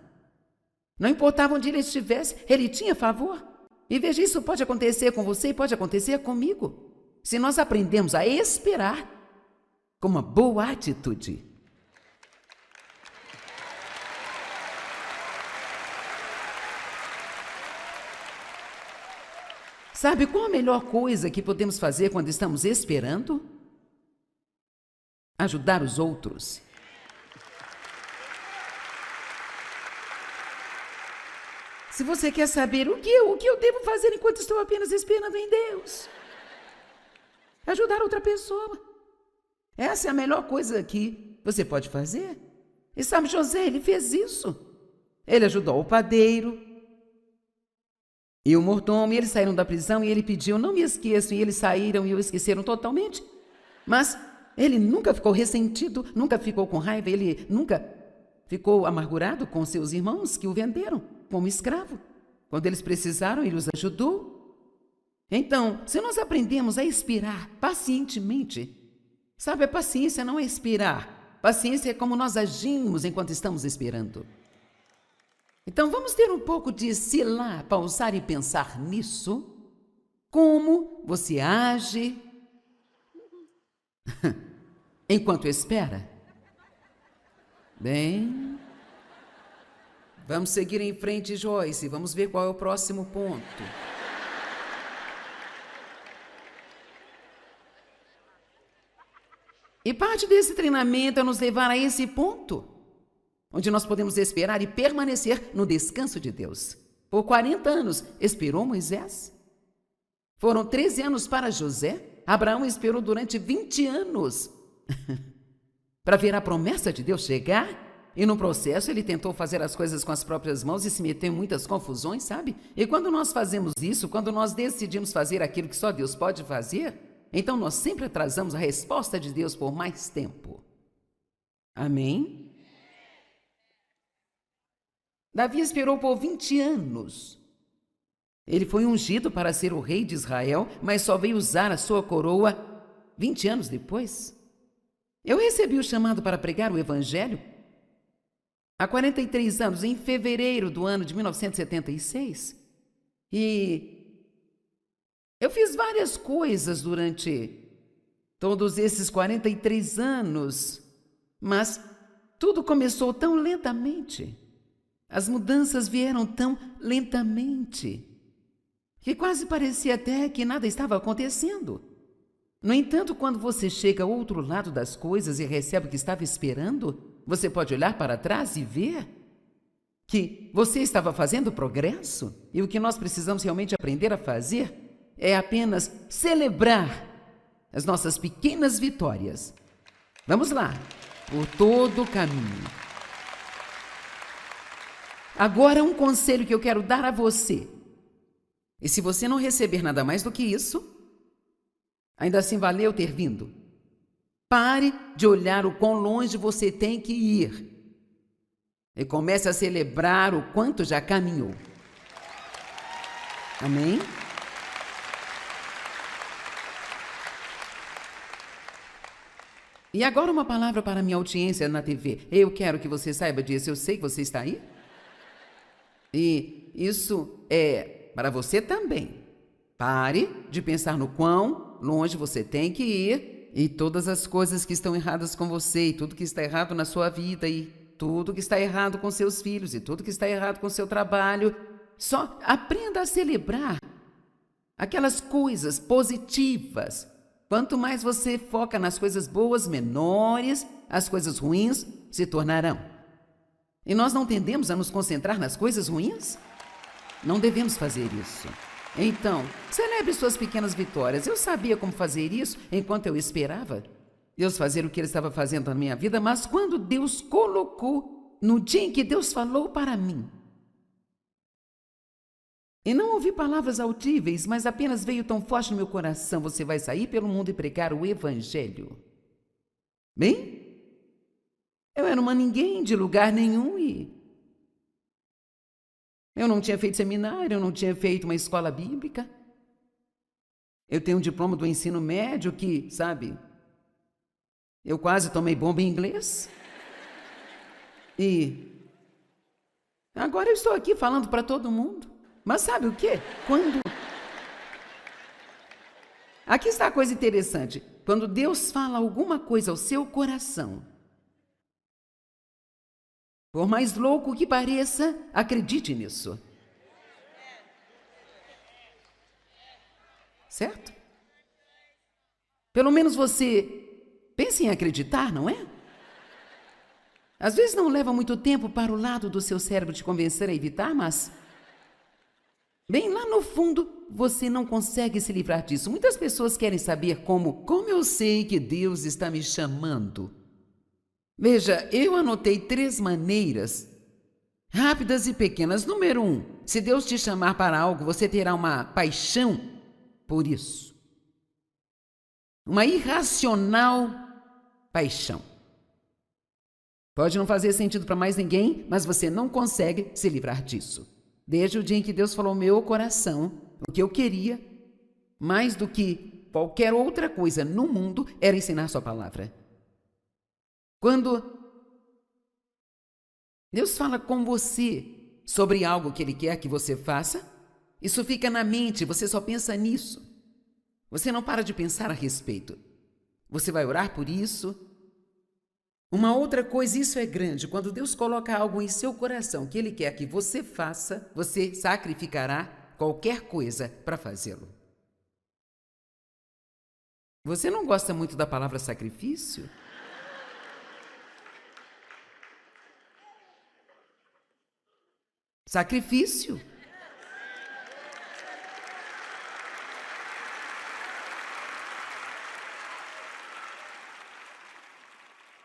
Não importava onde ele estivesse, ele tinha favor. E veja, isso pode acontecer com você e pode acontecer comigo, se nós aprendemos a esperar com uma boa atitude. Sabe qual a melhor coisa que podemos fazer quando estamos esperando? Ajudar os outros. Se você quer saber o que eu devo fazer enquanto estou apenas esperando em Deus, ajudar outra pessoa. Essa é a melhor coisa que você pode fazer. E sabe, José, ele fez isso. Ele ajudou o padeiro e o mordomo, e eles saíram da prisão e ele pediu, não me esqueçam, e eles saíram e o esqueceram totalmente. Mas ele nunca ficou ressentido, nunca ficou com raiva, ele nunca ficou amargurado com seus irmãos que o venderam como escravo. Quando eles precisaram, Ele os ajudou. Então, se nós aprendemos a esperar pacientemente, sabe, a paciência não é esperar. Paciência é como nós agimos enquanto estamos esperando. Então, vamos ter um pouco de se lá, pausar e pensar nisso. Como você age enquanto espera? Bem, vamos seguir em frente, Joyce. Vamos ver qual é o próximo ponto. E parte desse treinamento é nos levar a esse ponto, onde nós podemos esperar e permanecer no descanso de Deus. Por 40 anos, esperou Moisés. Foram 13 anos para José. Abraão esperou durante 20 anos para ver a promessa de Deus chegar. E no processo ele tentou fazer as coisas com as próprias mãos e se meteu em muitas confusões, sabe? E quando nós fazemos isso, quando nós decidimos fazer aquilo que só Deus pode fazer, então nós sempre atrasamos a resposta de Deus por mais tempo. Amém? Davi esperou por 20 anos. Ele foi ungido para ser o rei de Israel, mas só veio usar a sua coroa 20 anos depois. Eu recebi o chamado para pregar o evangelho há 43 anos, em fevereiro do ano de 1976. E eu fiz várias coisas durante todos esses 43 anos, mas tudo começou tão lentamente. As mudanças vieram tão lentamente, que quase parecia até que nada estava acontecendo. No entanto, quando você chega ao outro lado das coisas e recebe o que estava esperando, você pode olhar para trás e ver que você estava fazendo progresso, e o que nós precisamos realmente aprender a fazer é apenas celebrar as nossas pequenas vitórias. Vamos lá, por todo o caminho. Agora, um conselho que eu quero dar a você. E se você não receber nada mais do que isso, ainda assim valeu ter vindo. Pare de olhar o quão longe você tem que ir e comece a celebrar o quanto já caminhou. Amém? E agora uma palavra para a minha audiência na TV. Eu quero que você saiba disso. Eu sei que você está aí. E isso é para você também. Pare de pensar no quão longe você tem que ir e todas as coisas que estão erradas com você e tudo que está errado na sua vida e tudo que está errado com seus filhos e tudo que está errado com seu trabalho. Só aprenda a celebrar aquelas coisas positivas. Quanto mais você foca nas coisas boas, menores as coisas ruins se tornarão. E nós não tendemos a nos concentrar nas coisas ruins? Não devemos fazer isso. Então, celebre suas pequenas vitórias. Eu sabia como fazer isso enquanto eu esperava Deus fazer o que Ele estava fazendo na minha vida, mas quando Deus colocou, no dia em que Deus falou para mim, e não ouvi palavras altíveis, mas apenas veio tão forte no meu coração: você vai sair pelo mundo e pregar o evangelho. Bem, eu era uma ninguém de lugar nenhum e eu não tinha feito seminário, eu não tinha feito uma escola bíblica. Eu tenho um diploma do ensino médio que, sabe, eu quase tomei bomba em inglês. E agora eu estou aqui falando para todo mundo. Mas sabe o quê? Aqui está a coisa interessante. Quando Deus fala alguma coisa ao seu coração, por mais louco que pareça, acredite nisso. Certo? Pelo menos você pense em acreditar, não é? Às vezes não leva muito tempo para o lado do seu cérebro te convencer a evitar, mas bem lá no fundo, você não consegue se livrar disso. Muitas pessoas querem saber como eu sei que Deus está me chamando. Veja, eu anotei 3 maneiras rápidas e pequenas. Número 1, se Deus te chamar para algo, você terá uma paixão por isso. Uma irracional paixão. Pode não fazer sentido para mais ninguém, mas você não consegue se livrar disso. Desde o dia em que Deus falou ao meu coração, o que eu queria, mais do que qualquer outra coisa no mundo, era ensinar sua palavra. Quando Deus fala com você sobre algo que Ele quer que você faça, isso fica na mente, você só pensa nisso. Você não para de pensar a respeito. Você vai orar por isso. Uma outra coisa, isso é grande, quando Deus coloca algo em seu coração que Ele quer que você faça, você sacrificará qualquer coisa para fazê-lo. Você não gosta muito da palavra sacrifício? Sacrifício.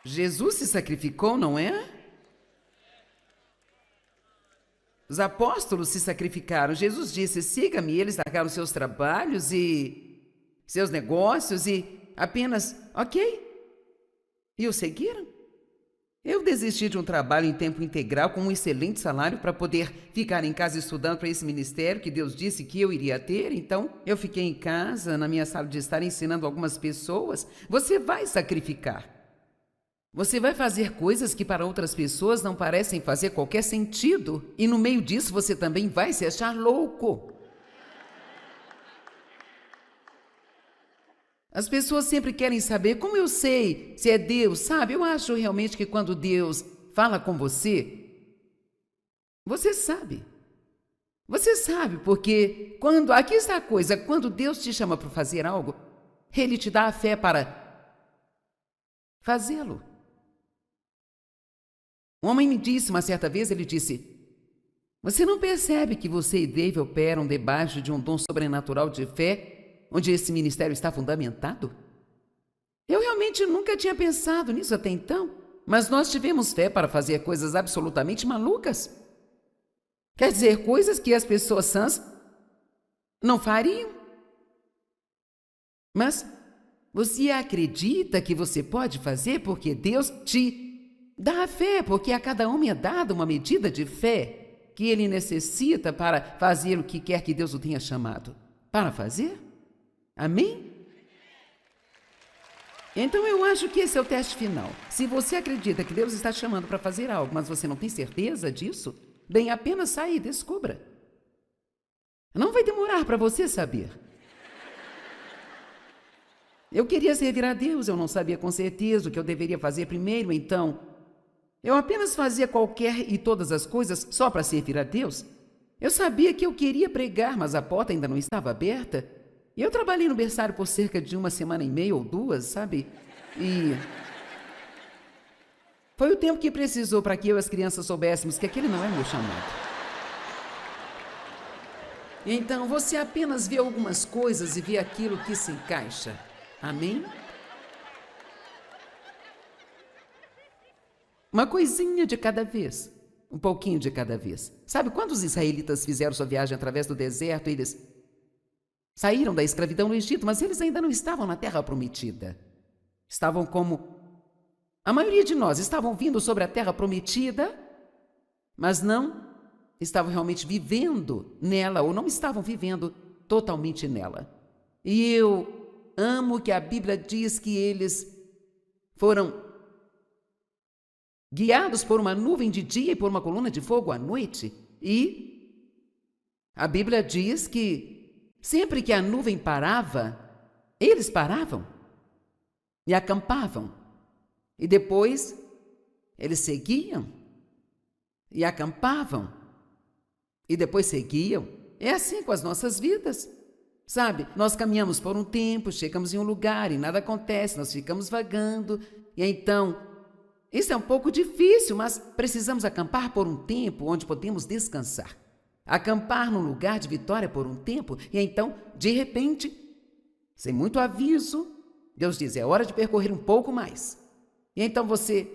Jesus se sacrificou, não é? Os apóstolos se sacrificaram. Jesus disse: siga-me. Eles largaram seus trabalhos e seus negócios e apenas, ok. E o seguiram. Eu desisti de um trabalho em tempo integral com um excelente salário para poder ficar em casa estudando para esse ministério que Deus disse que eu iria ter. Então, eu fiquei em casa, na minha sala de estar, ensinando algumas pessoas. Você vai sacrificar. Você vai fazer coisas que para outras pessoas não parecem fazer qualquer sentido. E no meio disso você também vai se achar louco. As pessoas sempre querem saber como eu sei se é Deus, sabe? Eu acho realmente que quando Deus fala com você, você sabe. Você sabe, porque aqui está a coisa, quando Deus te chama para fazer algo, Ele te dá a fé para fazê-lo. Um homem me disse uma certa vez, ele disse: você não percebe que você e Dave operam debaixo de um dom sobrenatural de fé, onde esse ministério está fundamentado? Eu realmente nunca tinha pensado nisso até então, mas nós tivemos fé para fazer coisas absolutamente malucas. Quer dizer, coisas que as pessoas sãs não fariam. Mas você acredita que você pode fazer porque Deus te dá a fé, porque a cada homem é dada uma medida de fé que ele necessita para fazer o que quer que Deus o tenha chamado para fazer? Amém? Então eu acho que esse é o teste final. Se você acredita que Deus está te chamando para fazer algo, mas você não tem certeza disso, bem, apenas saia e descubra. Não vai demorar para você saber. Eu queria servir a Deus, eu não sabia com certeza o que eu deveria fazer primeiro, então eu apenas fazia qualquer e todas as coisas só para servir a Deus. Eu sabia que eu queria pregar, mas a porta ainda não estava aberta. E eu trabalhei no berçário por cerca de 1,5 ou 2, sabe? E foi o tempo que precisou para que eu e as crianças soubéssemos que aquele não é meu chamado. Então, você apenas vê algumas coisas e vê aquilo que se encaixa. Amém? Uma coisinha de cada vez. Um pouquinho de cada vez. Sabe, quando os israelitas fizeram sua viagem através do deserto, eles saíram da escravidão no Egito, mas eles ainda não estavam na terra prometida. Estavam como a maioria de nós, estavam vindo sobre a terra prometida, mas não estavam realmente vivendo nela, ou não estavam vivendo totalmente nela. E eu amo que a Bíblia diz que eles foram guiados por uma nuvem de dia e por uma coluna de fogo à noite. E a Bíblia diz que sempre que a nuvem parava, eles paravam e acampavam. E depois eles seguiam e acampavam. E depois seguiam. É assim com as nossas vidas. Sabe, nós caminhamos por um tempo, chegamos em um lugar e nada acontece, nós ficamos vagando. E então, isso é um pouco difícil, mas precisamos acampar por um tempo onde podemos descansar. Acampar num lugar de vitória por um tempo, e então, de repente, sem muito aviso, Deus diz: é hora de percorrer um pouco mais. E então você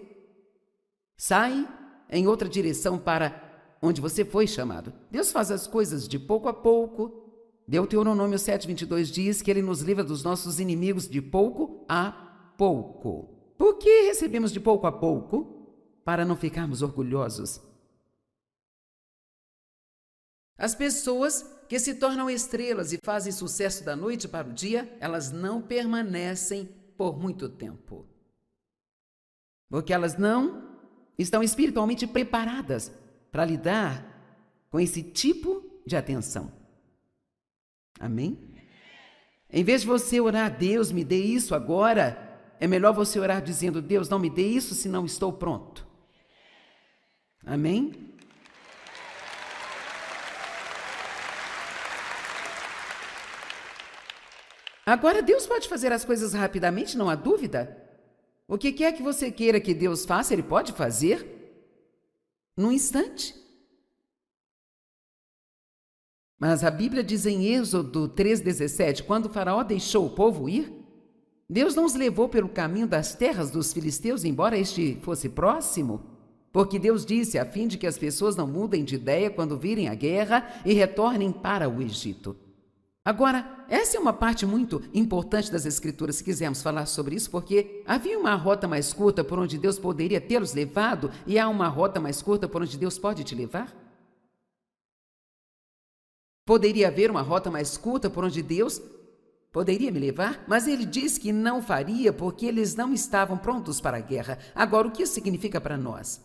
sai em outra direção para onde você foi chamado. Deus faz as coisas de pouco a pouco. Deuteronômio 7:22 diz que Ele nos livra dos nossos inimigos de pouco a pouco. Por que recebemos de pouco a pouco? Para não ficarmos orgulhosos. As pessoas que se tornam estrelas e fazem sucesso da noite para o dia, elas não permanecem por muito tempo. Porque elas não estão espiritualmente preparadas para lidar com esse tipo de atenção. Amém? Em vez de você orar, Deus, me dê isso agora, é melhor você orar dizendo, Deus, não me dê isso se não estou pronto. Amém? Agora, Deus pode fazer as coisas rapidamente, não há dúvida. O que quer que você queira que Deus faça, Ele pode fazer num instante. Mas a Bíblia diz em Êxodo 3,17, quando o faraó deixou o povo ir, Deus não os levou pelo caminho das terras dos filisteus, embora este fosse próximo, porque Deus disse a fim de que as pessoas não mudem de ideia quando virem a guerra e retornem para o Egito. Agora, essa é uma parte muito importante das Escrituras, se quisermos falar sobre isso, porque havia uma rota mais curta por onde Deus poderia tê-los levado e há uma rota mais curta por onde Deus pode te levar? Poderia haver uma rota mais curta por onde Deus poderia me levar, mas Ele disse que não faria porque eles não estavam prontos para a guerra. Agora, o que isso significa para nós?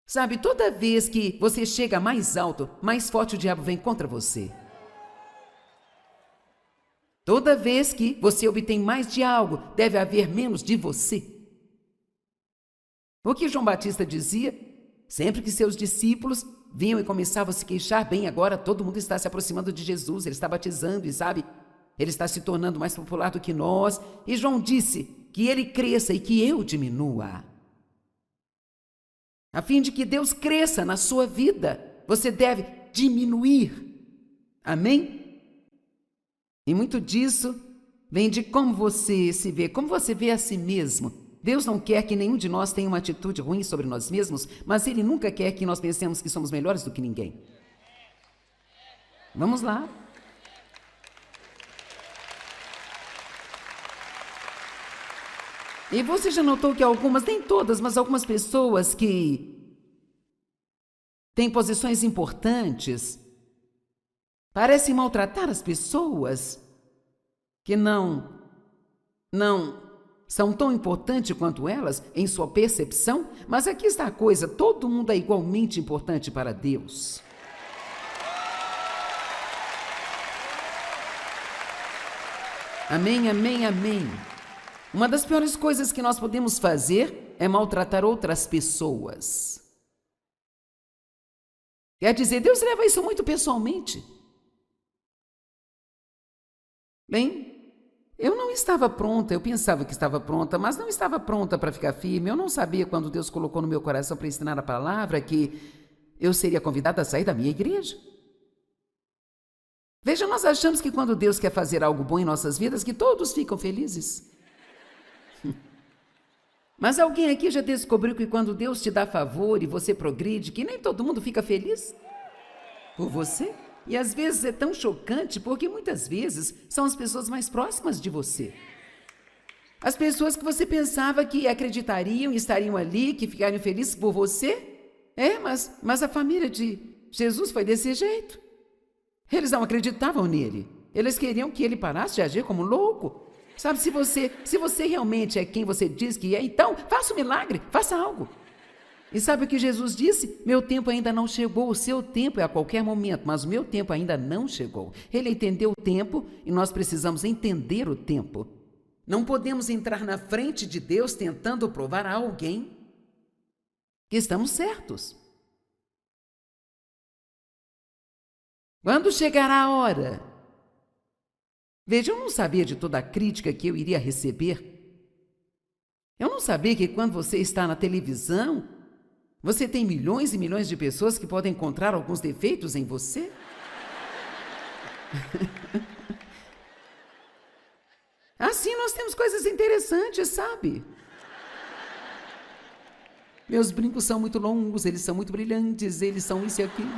Sabe, toda vez que você chega mais alto, mais forte o diabo vem contra você. Toda vez que você obtém mais de algo, deve haver menos de você. O que João Batista dizia? Sempre que seus discípulos vinham e começavam a se queixar, bem, agora todo mundo está se aproximando de Jesus, ele está batizando e sabe, ele está se tornando mais popular do que nós. E João disse que ele cresça e que eu diminua. A fim de que Deus cresça na sua vida, você deve diminuir. Amém? E muito disso vem de como você se vê, como você vê a si mesmo. Deus não quer que nenhum de nós tenha uma atitude ruim sobre nós mesmos, mas Ele nunca quer que nós pensemos que somos melhores do que ninguém. Vamos lá. E você já notou que algumas, nem todas, mas algumas pessoas que têm posições importantes parecem maltratar as pessoas que não são tão importantes quanto elas em sua percepção, mas aqui está a coisa, todo mundo é igualmente importante para Deus. Amém, amém, amém. Uma das piores coisas que nós podemos fazer é maltratar outras pessoas. Quer dizer, Deus leva isso muito pessoalmente. Bem, eu não estava pronta, eu pensava que estava pronta, mas não estava pronta para ficar firme. Eu não sabia, quando Deus colocou no meu coração para ensinar a palavra, que eu seria convidada a sair da minha igreja. Veja, nós achamos que quando Deus quer fazer algo bom em nossas vidas, que todos ficam felizes. Mas alguém aqui já descobriu que quando Deus te dá favor e você progride, que nem todo mundo fica feliz por você? E às vezes é tão chocante, porque muitas vezes são as pessoas mais próximas de você. As pessoas que você pensava que acreditariam e estariam ali, que ficariam felizes por você. Mas a família de Jesus foi desse jeito. Eles não acreditavam nele. Eles queriam que ele parasse de agir como louco. Sabe, se você realmente é quem você diz que é, então faça um milagre, faça algo. E sabe o que Jesus disse? Meu tempo ainda não chegou, o seu tempo é a qualquer momento, mas o meu tempo ainda não chegou. Ele entendeu o tempo e nós precisamos entender o tempo. Não podemos entrar na frente de Deus tentando provar a alguém que estamos certos. Quando chegará a hora? Veja, eu não sabia de toda a crítica que eu iria receber. Eu não sabia que quando você está na televisão, você tem milhões e milhões de pessoas que podem encontrar alguns defeitos em você. Assim nós temos coisas interessantes, sabe? Meus brincos são muito longos, eles são muito brilhantes, eles são isso e aquilo.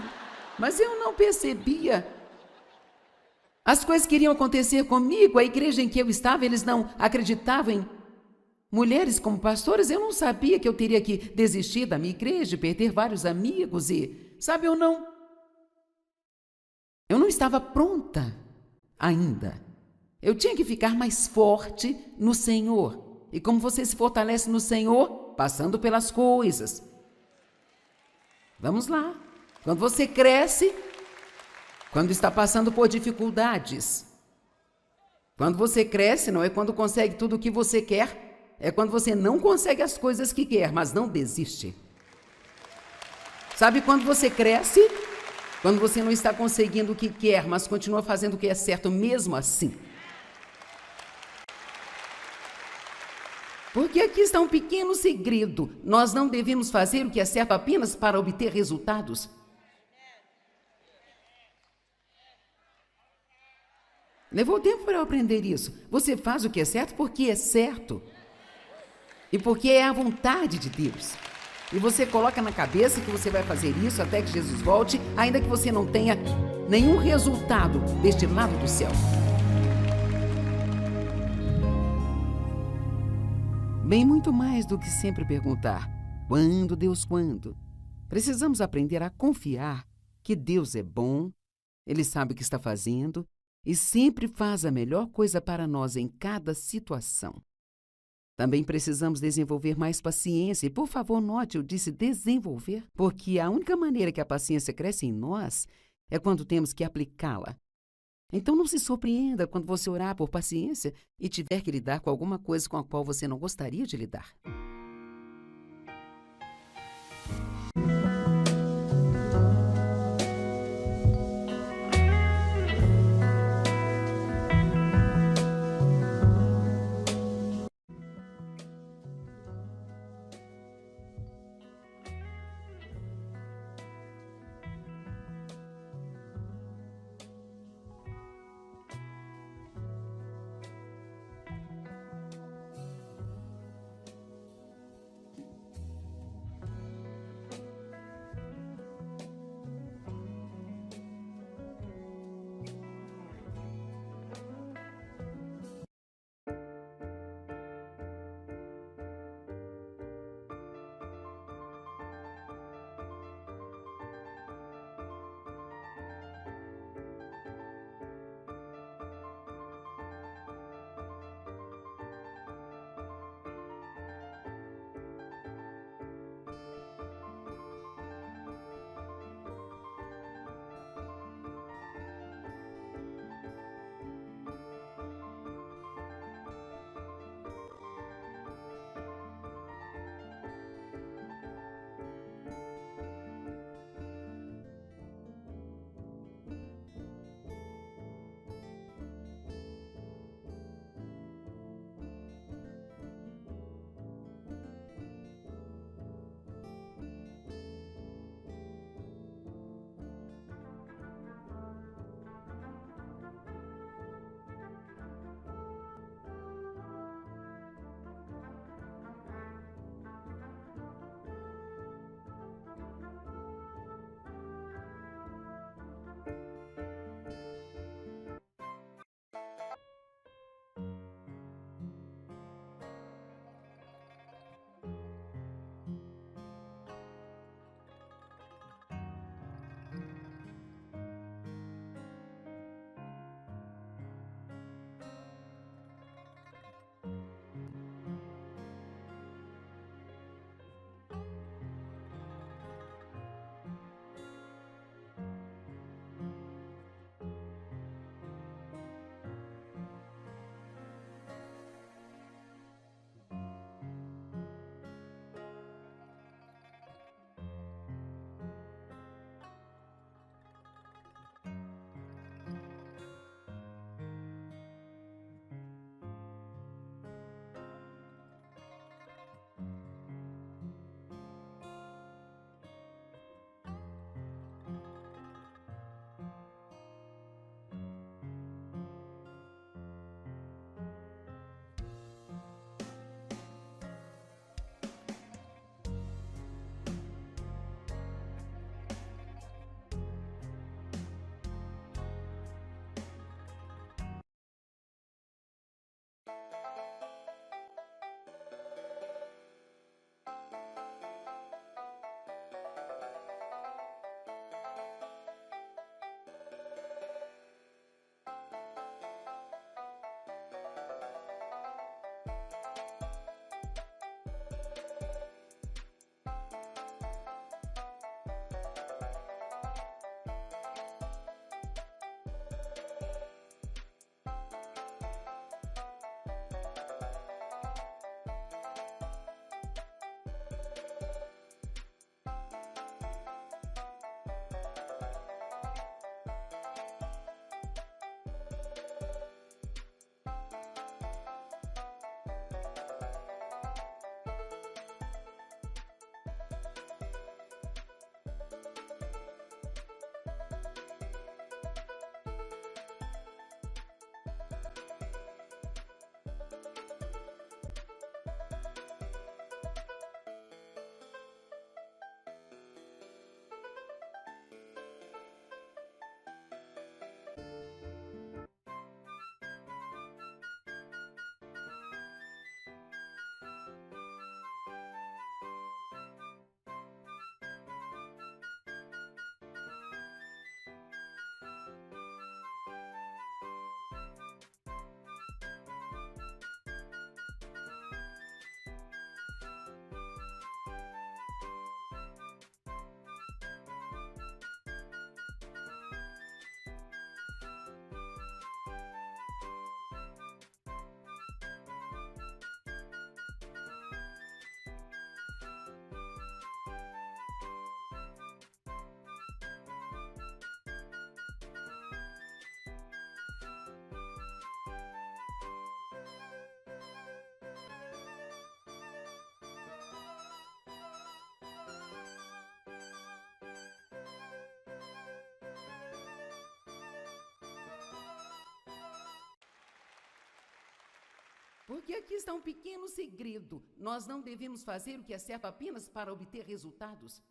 Mas eu não percebia. As coisas que iriam acontecer comigo, a igreja em que eu estava, eles não acreditavam em mulheres como pastoras. Eu não sabia que eu teria que desistir da minha igreja, perder vários amigos e, sabe, eu não Eu não estava pronta ainda. Eu tinha que ficar mais forte no Senhor. E como você se fortalece no Senhor? Passando pelas coisas. Vamos lá. Quando você cresce, quando está passando por dificuldades. Quando você cresce, não é quando consegue tudo o que você quer, é quando você não consegue as coisas que quer, mas não desiste. Sabe quando você cresce? Quando você não está conseguindo o que quer, mas continua fazendo o que é certo mesmo assim. Porque aqui está um pequeno segredo. Nós não devemos fazer o que é certo apenas para obter resultados. Levou tempo para eu aprender isso. Você faz o que é certo porque é certo. E porque é a vontade de Deus. E você coloca na cabeça que você vai fazer isso até que Jesus volte, ainda que você não tenha nenhum resultado deste lado do céu. Bem, muito mais do que sempre perguntar: quando, Deus, quando? Precisamos aprender a confiar que Deus é bom, Ele sabe o que está fazendo e sempre faz a melhor coisa para nós em cada situação. Também precisamos desenvolver mais paciência. E, por favor, note, eu disse desenvolver, porque a única maneira que a paciência cresce em nós é quando temos que aplicá-la. Então não se surpreenda quando você orar por paciência e tiver que lidar com alguma coisa com a qual você não gostaria de lidar. Porque aqui está um pequeno segredo. Nós não devemos fazer o que é certo apenas para obter resultados.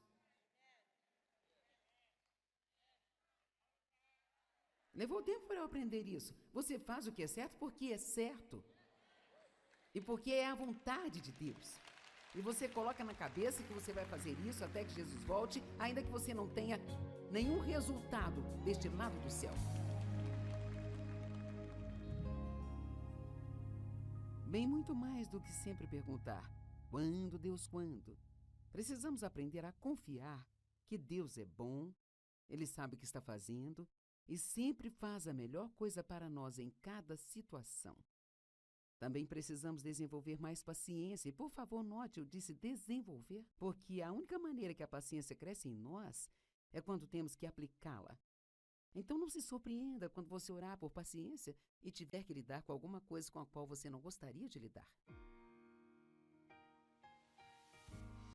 Levou tempo para eu aprender isso. Você faz o que é certo porque é certo. E porque é a vontade de Deus. E você coloca na cabeça que você vai fazer isso até que Jesus volte, ainda que você não tenha nenhum resultado deste lado do céu. Bem, muito mais do que sempre perguntar: quando, Deus, quando? Precisamos aprender a confiar que Deus é bom, Ele sabe o que está fazendo e sempre faz a melhor coisa para nós em cada situação. Também precisamos desenvolver mais paciência. E, por favor, note, eu disse desenvolver, porque a única maneira que a paciência cresce em nós é quando temos que aplicá-la. Então não se surpreenda quando você orar por paciência e tiver que lidar com alguma coisa com a qual você não gostaria de lidar.